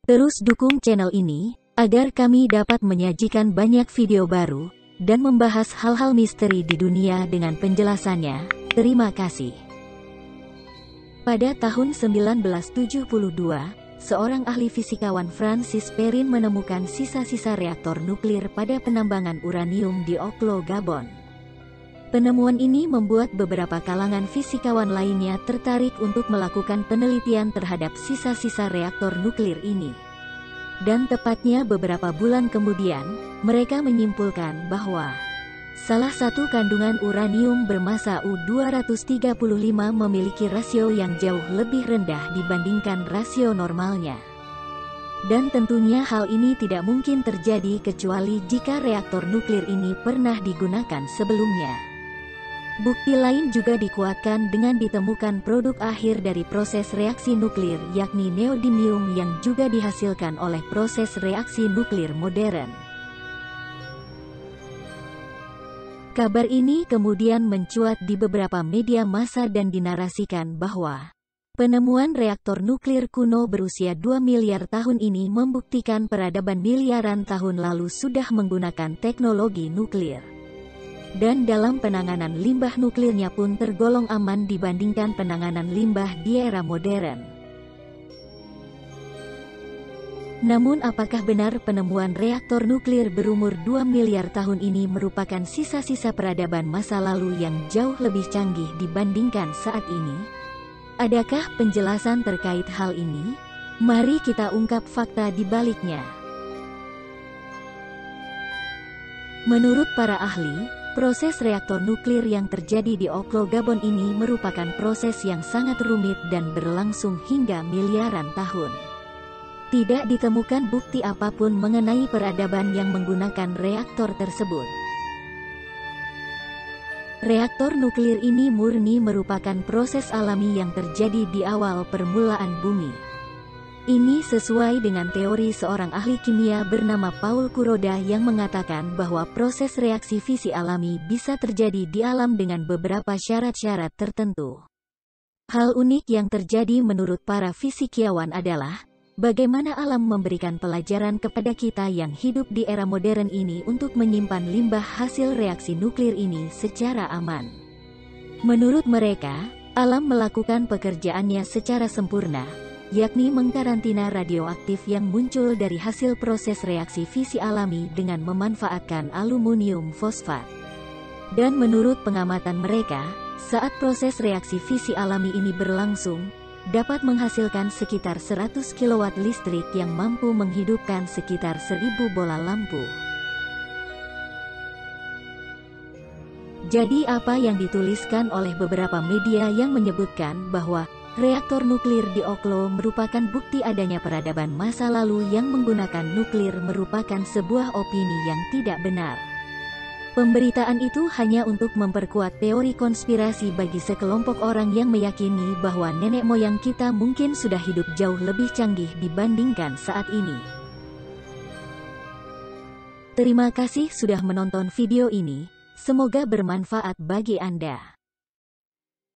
Terus dukung channel ini, agar kami dapat menyajikan banyak video baru, dan membahas hal-hal misteri di dunia dengan penjelasannya. Terima kasih. Pada tahun 1972, seorang ahli fisikawan Francis Perrin menemukan sisa-sisa reaktor nuklir pada penambangan uranium di Oklo, Gabon. Penemuan ini membuat beberapa kalangan fisikawan lainnya tertarik untuk melakukan penelitian terhadap sisa-sisa reaktor nuklir ini. Dan tepatnya beberapa bulan kemudian, mereka menyimpulkan bahwa salah satu kandungan uranium bermassa U-235 memiliki rasio yang jauh lebih rendah dibandingkan rasio normalnya. Dan tentunya hal ini tidak mungkin terjadi kecuali jika reaktor nuklir ini pernah digunakan sebelumnya. Bukti lain juga dikuatkan dengan ditemukan produk akhir dari proses reaksi nuklir, yakni neodymium yang juga dihasilkan oleh proses reaksi nuklir modern. Kabar ini kemudian mencuat di beberapa media massa dan dinarasikan bahwa penemuan reaktor nuklir kuno berusia 2 miliar tahun ini membuktikan peradaban miliaran tahun lalu sudah menggunakan teknologi nuklir. Dan dalam penanganan limbah nuklirnya pun tergolong aman dibandingkan penanganan limbah di era modern. Namun apakah benar penemuan reaktor nuklir berumur 2 miliar tahun ini merupakan sisa-sisa peradaban masa lalu yang jauh lebih canggih dibandingkan saat ini? Adakah penjelasan terkait hal ini? Mari kita ungkap fakta di baliknya. Menurut para ahli, proses reaktor nuklir yang terjadi di Oklo, Gabon ini merupakan proses yang sangat rumit dan berlangsung hingga miliaran tahun. Tidak ditemukan bukti apapun mengenai peradaban yang menggunakan reaktor tersebut. Reaktor nuklir ini murni merupakan proses alami yang terjadi di awal permulaan bumi. Ini sesuai dengan teori seorang ahli kimia bernama Paul Kuroda yang mengatakan bahwa proses reaksi fisi alami bisa terjadi di alam dengan beberapa syarat-syarat tertentu. Hal unik yang terjadi menurut para fisikiawan adalah bagaimana alam memberikan pelajaran kepada kita yang hidup di era modern ini untuk menyimpan limbah hasil reaksi nuklir ini secara aman. Menurut mereka, alam melakukan pekerjaannya secara sempurna, yakni mengkarantina radioaktif yang muncul dari hasil proses reaksi fisi alami dengan memanfaatkan aluminium fosfat. Dan menurut pengamatan mereka, saat proses reaksi fisi alami ini berlangsung, dapat menghasilkan sekitar 100 kW listrik yang mampu menghidupkan sekitar 1000 bola lampu. Jadi apa yang dituliskan oleh beberapa media yang menyebutkan bahwa reaktor nuklir di Oklo merupakan bukti adanya peradaban masa lalu yang menggunakan nuklir merupakan sebuah opini yang tidak benar. Pemberitaan itu hanya untuk memperkuat teori konspirasi bagi sekelompok orang yang meyakini bahwa nenek moyang kita mungkin sudah hidup jauh lebih canggih dibandingkan saat ini. Terima kasih sudah menonton video ini, semoga bermanfaat bagi Anda.